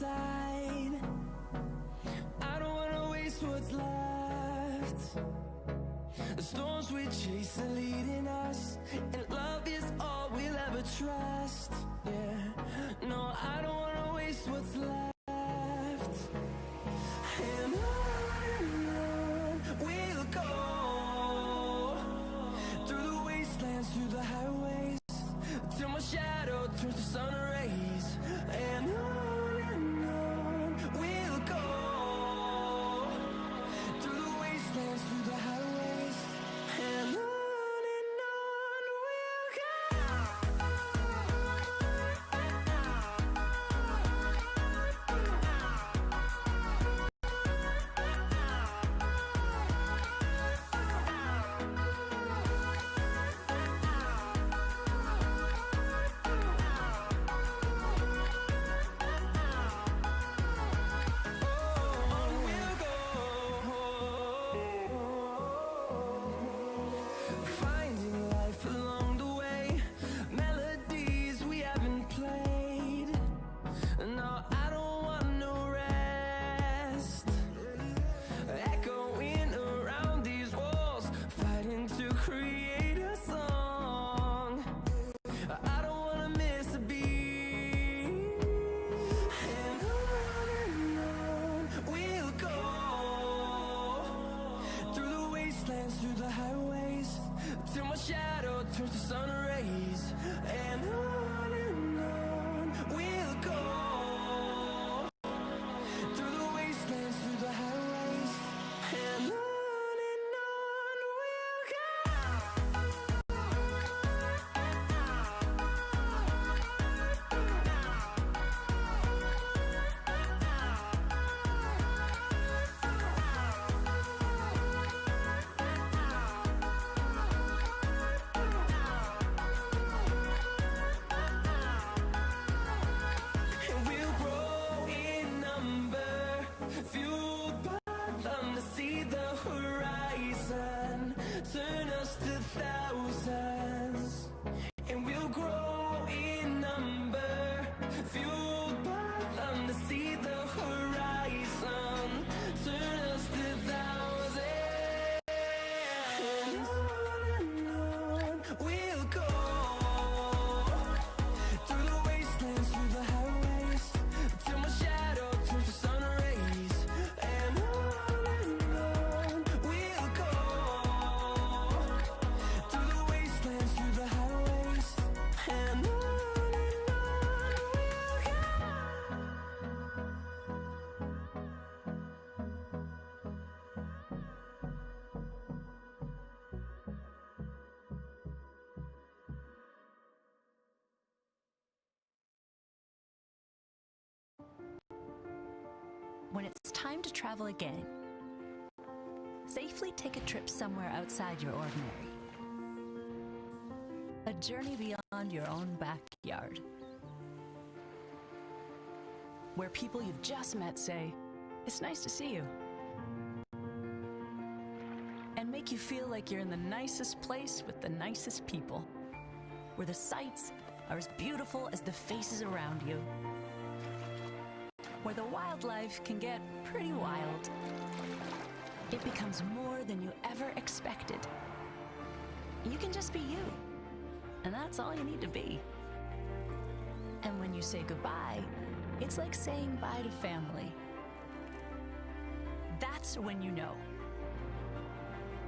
inside. I don't wanna waste what's left. The storms we chase are leading us, and love is all we'll ever trust. Yeah, no, I don't wanna waste what's left. And on we'll go, through the wastelands, through the highways, till my shadow turns to sun rays. And on we'll go, through the wastelands, through the highways, and on we'll go. Finding life along the way, melodies we haven't played. No, I don't want no rest. Echoing around these walls, fighting to create a song. I don't wanna miss a beat. And on we'll go, through the wastelands, through the highways, till my shadow turns to sun rays. And on we'll go, through the wastelands, through the highways, and on we'll go. And we'll grow in number, fueled by them to see the horizon, turn us to thousands. And we'll grow in number, fueled by them to see the horizon, turn us to thousands. And on we'll go, through the wastelands, through the highways, till my shadow turns to sun rays. And on we'll go, through the wastelands, through the highways, and on we'll go. When it's time to travel again, safely take a trip somewhere outside your ordinary. A journey beyond your own backyard. Where people you've just met say, "It's nice to see you." And make you feel like you're in the nicest place with the nicest people. Where the sights are as beautiful as the faces around you. Where the wildlife can get pretty wild. It becomes more than you ever expected. You can just be you, and that's all you need to be. And when you say goodbye, it's like saying bye to family. That's when you know.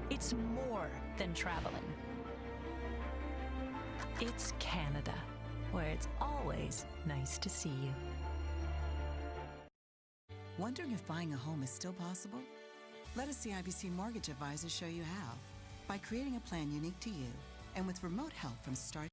It's more than traveling. It's Canada, where it's always nice to see you. Wondering if buying a home is still possible? Let a CIBC mortgage advisor show you how. By creating a plan unique to you and with remote help from start.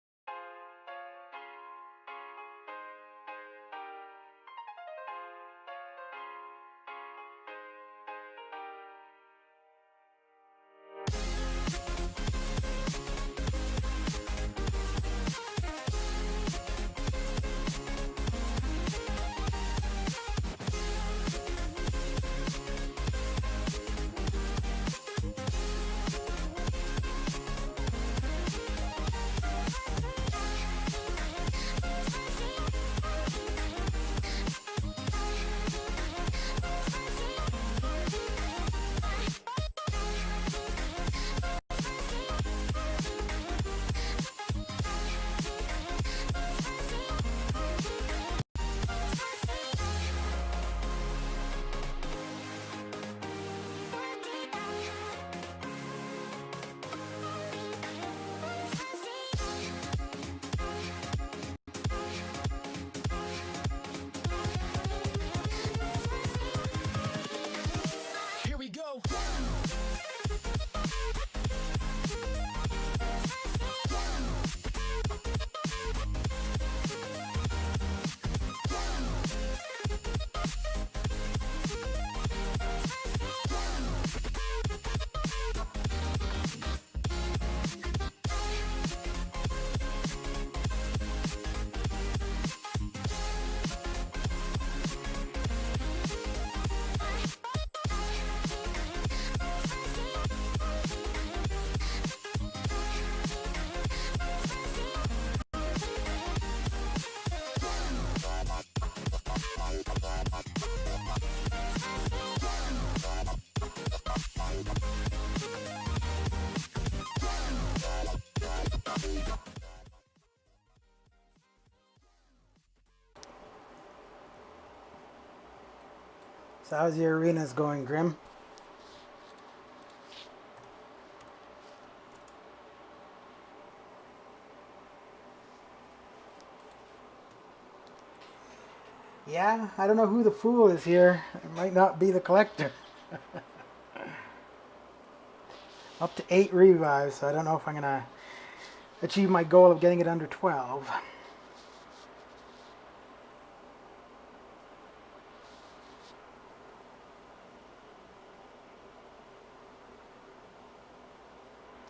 So how's your arenas going, Grim? Yeah, I don't know who the fool is here. It might not be the collector. Up to 8 revives, so I don't know if I'm going to achieve my goal of getting it under 12.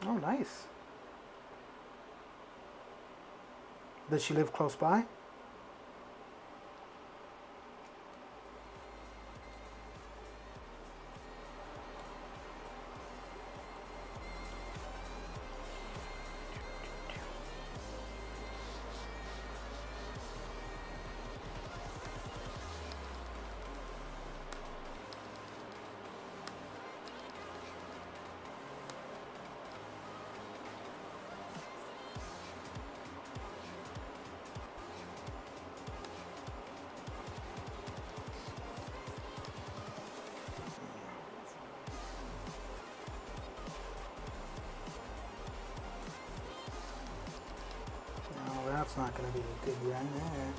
Oh, nice. Does she live close by? No, that's not going to be a good run there.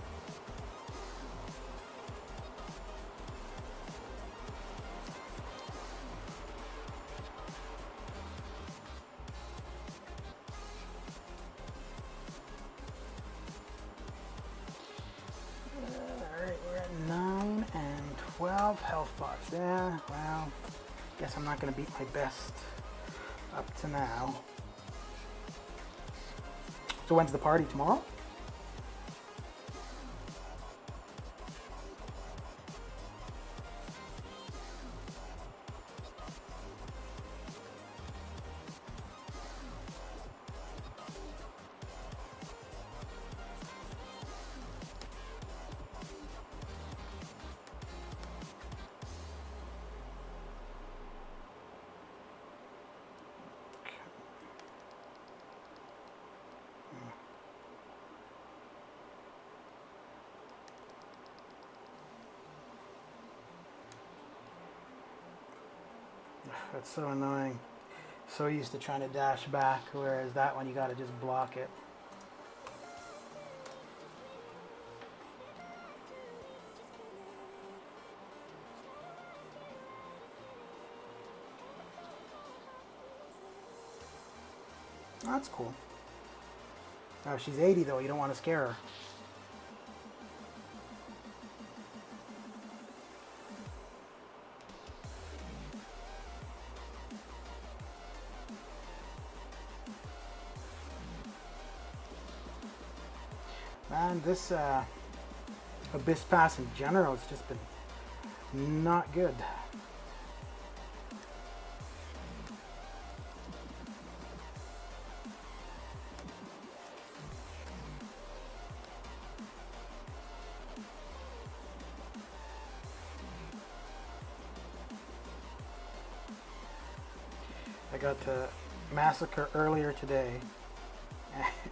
Alright, we're at 9 and 12 health pots. Yeah, well, guess I'm not going to beat my best up to now. So when's the party? Tomorrow? That's so annoying. So used to trying to dash back, whereas that one you gotta just block it. That's cool. Oh, she's 80 though, you don't want to scare her. Man, this Abyss Pass in general has just been not good. I got to Massacre earlier today,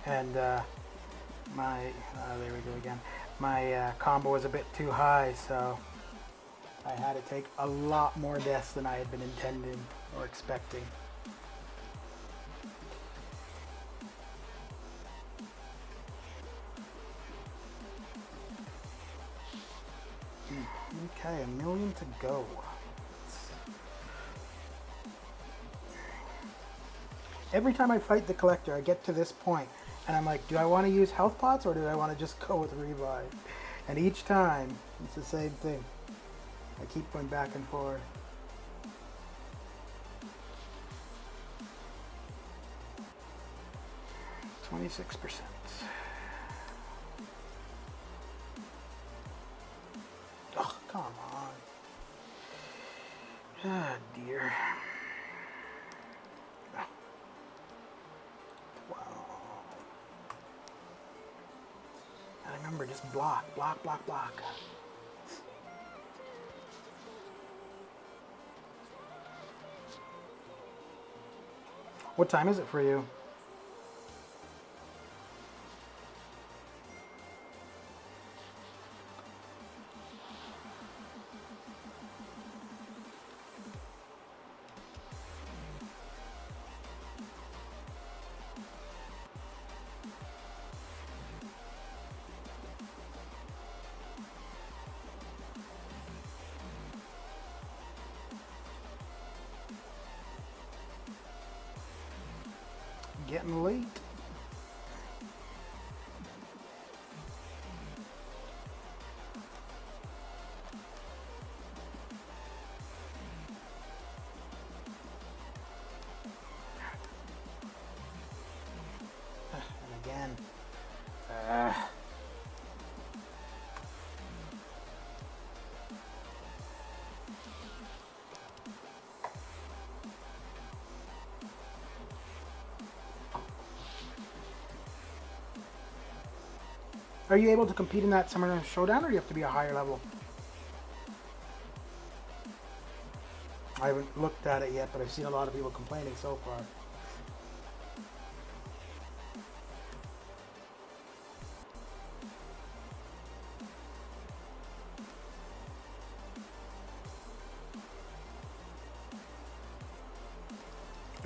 and there we go again. My combo was a bit too high, so I had to take a lot more deaths than I had been intending or expecting. Okay, 1 million to go. Every time I fight the collector, I get to this point, and I'm like, do I want to use health pots or do I want to just go with revive? And each time, it's the same thing. I keep going back and forth. $26%. Oh, come on. Ah, dear. Wow. I remember, just block, block, block, block. What time is it for you? Getting late. And again. Are you able to compete in that Summoner Showdown, or do you have to be a higher level? I haven't looked at it yet, but I've seen a lot of people complaining so far.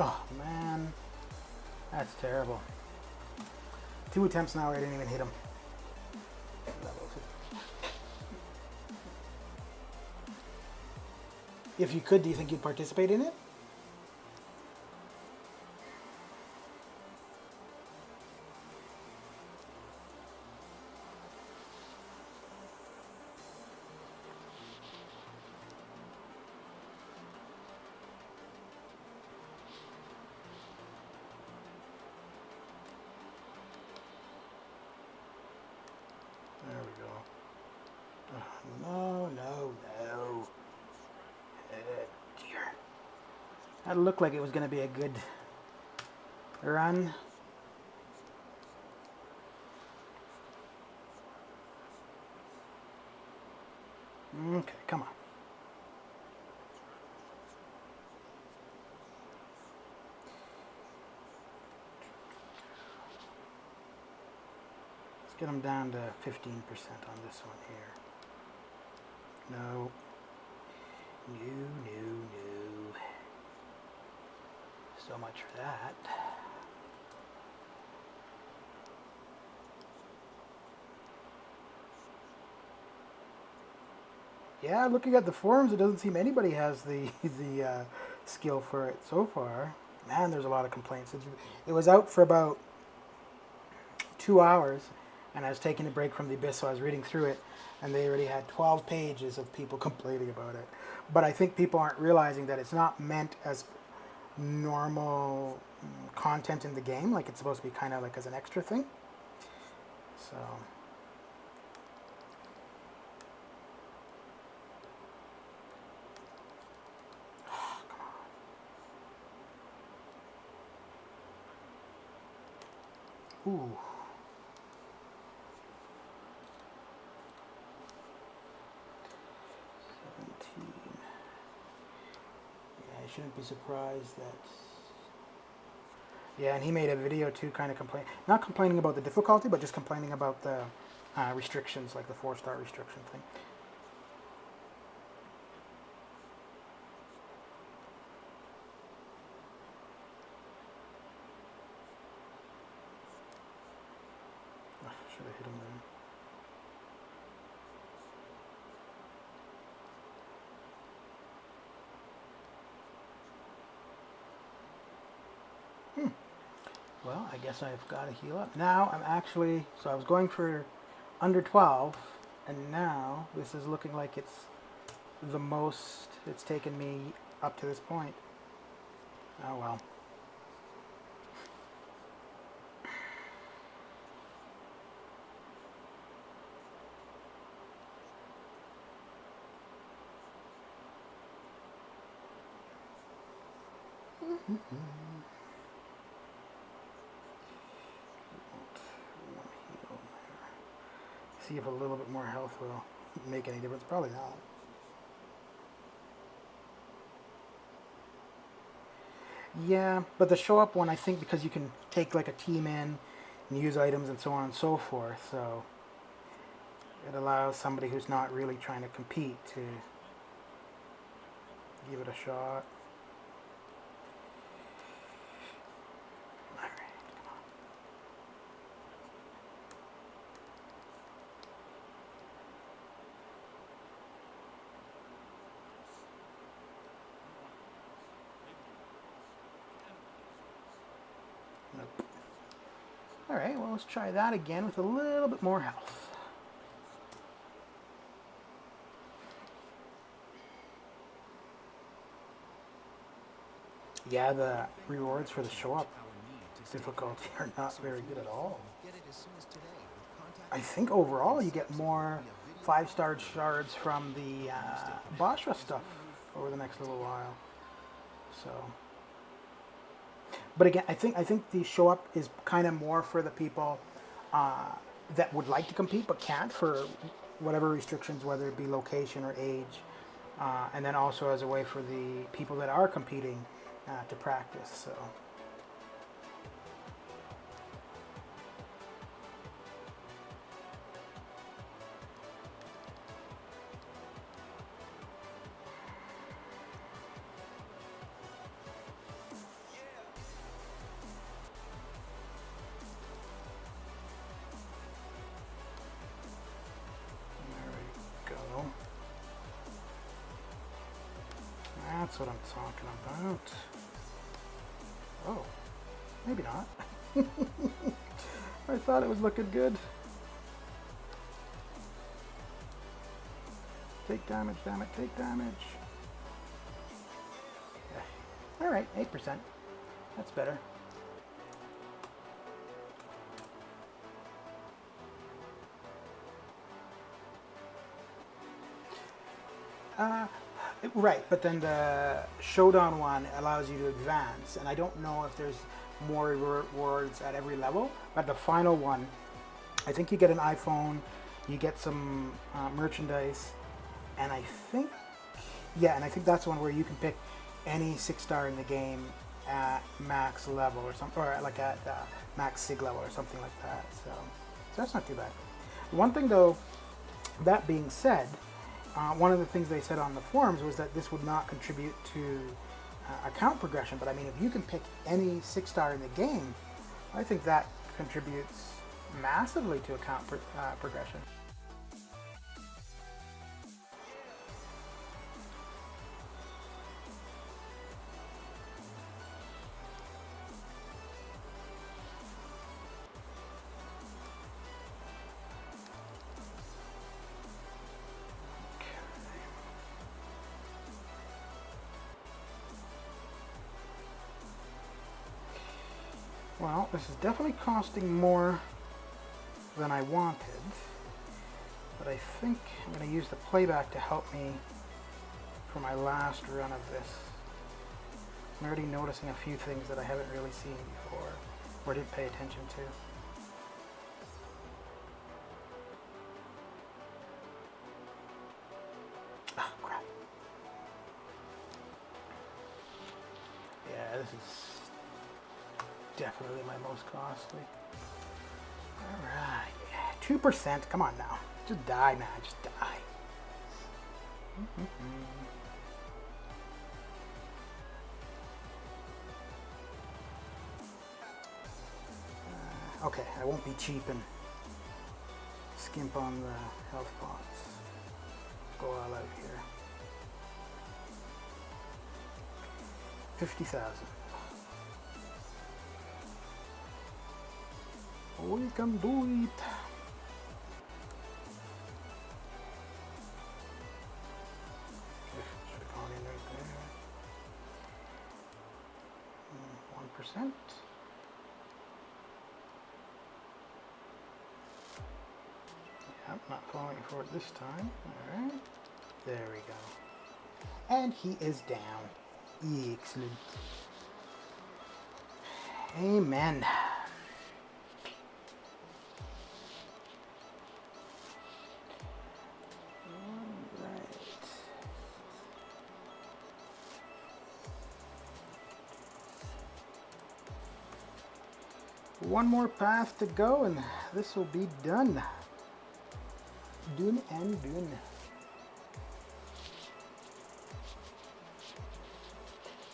Oh man, that's terrible. 2 attempts now, I didn't even hit him. If you could, do you think you'd participate in it? There we go. No, no, no. Dear. That looked like it was going to be a good run. Okay, come on. Let's get him down to 15% on this one here. No. No. So much for that. Yeah, looking at the forums, it doesn't seem anybody has the skill for it so far. Man, there's a lot of complaints. It was out for about 2 hours, and I was taking a break from the Abyss, so I was reading through it, and they already had 12 pages of people complaining about it. But I think people aren't realizing that it's not meant as normal content in the game. Like, it's supposed to be kind of like as an extra thing. So... Ooh. 17. Yeah, I shouldn't be surprised that... Yeah, and he made a video too, kind of not complaining about the difficulty, but just complaining about the restrictions, like the 4-star restriction thing. Should have hit him there. Well, I guess I've got to heal up. Now I'm actually, so I was going for under 12, and now this is looking like it's the most it's taken me up to this point. Oh well. See if a little bit more health will make any difference. Probably not. Yeah, but the show up one, I think, because you can take like a team in and use items and so on and so forth, so it allows somebody who's not really trying to compete to give it a shot. Alright, come on. Nope. Alright, well, let's try that again with a little bit more health. Yeah, the rewards for the show up difficulty are not very good at all. I think overall you get more 5-star shards from the Basra stuff over the next little while. So, but again, I think the show up is kind of more for the people that would like to compete but can't for whatever restrictions, whether it be location or age, and then also as a way for the people that are competing to practice. So. That's what I'm talking about. Oh, maybe not. I thought it was looking good. Take damage, damn it, take damage. Yeah. All right, 8%. That's better. Right, but then the Showdown one allows you to advance, and I don't know if there's more rewards at every level, but the final one, I think you get an iPhone, you get some merchandise, and I think, yeah, and I think that's one where you can pick any 6-star in the game at max level or something, or like at max SIG level or something like that, so that's not too bad. One thing though, that being said, one of the things they said on the forums was that this would not contribute to account progression, but I mean, if you can pick any 6-star in the game, I think that contributes massively to account progression. Well, this is definitely costing more than I wanted, but I think I'm going to use the playback to help me for my last run of this. I'm already noticing a few things that I haven't really seen before, or didn't pay attention to. Oh, crap. Yeah, this is definitely my most costly. Alright, 2%, come on now. Just die, man, just die. Okay, I won't be cheap and skimp on the health pots. Go all out here. 50,000. We can do it. Should have gone in right there. 1%. Yep, not falling for it this time. Alright. There we go. And he is down. Excellent. Amen. One more path to go and this will be done. Done and done.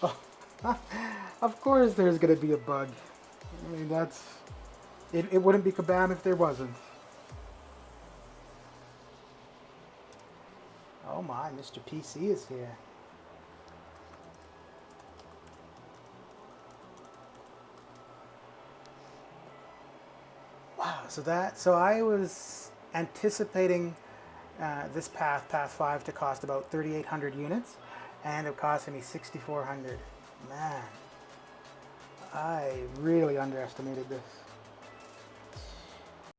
Oh, of course there's gonna be a bug. I mean, it wouldn't be Kabam if there wasn't. Oh my, Mr. PC is here. Wow, so I was anticipating this path 5, to cost about 3,800 units, and it cost me 6,400. Man, I really underestimated this.